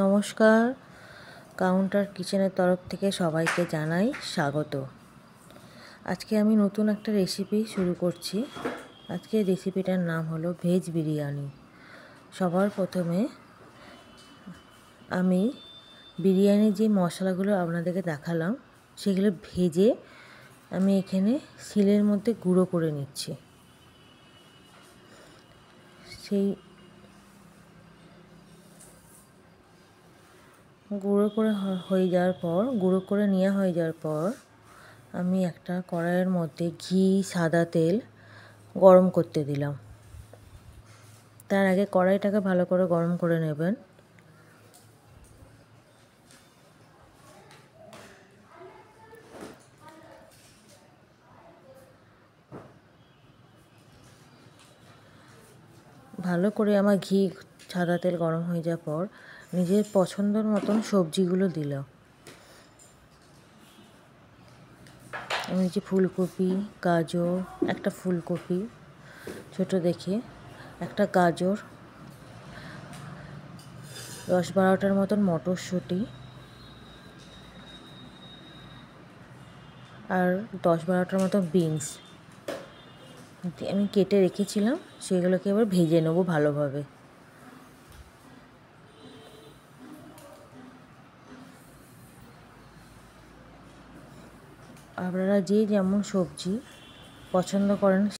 নমস্কার, কাউন্টার কিচেনের তরফ থেকে সবাইকে জানাই স্বাগত। আজকে আমি নতুন একটা রেসিপি শুরু করছি। আজকে রেসিপিটার নাম হলো ভেজ বিরিয়ানি। সবার প্রথমে আমি বিরিয়ানির যে মশলাগুলো আপনাদেরকে দেখালাম সেগুলো ভেজে আমি এখানে শিলের মধ্যে গুঁড়ো করে নিচ্ছি। সেই গুঁড়ো করে নেওয়া হয়ে যাওয়ার পর আমি একটা কড়াইয়ের মধ্যে ঘি সাদা তেল গরম করতে দিলাম। তার আগে কড়াইটাকে ভালো করে গরম করে নেবেন। ভালো করে আমার ঘি সাদা তেল গরম হয়ে যাওয়ার পর নিজের পছন্দের মতন সবজিগুলো দিলাম। আমি যে ফুলকপি, গাজর, একটা ফুলকপি ছোট দেখে, একটা গাজর, 10-12টার মতন মটরশুঁটি আর 10-12টার মতন বিনস আমি কেটে রেখেছিলাম। সেগুলোকে এবার ভেজে নেব ভালোভাবে। আপনারা যে যেমন সবজি পছন্দ করেন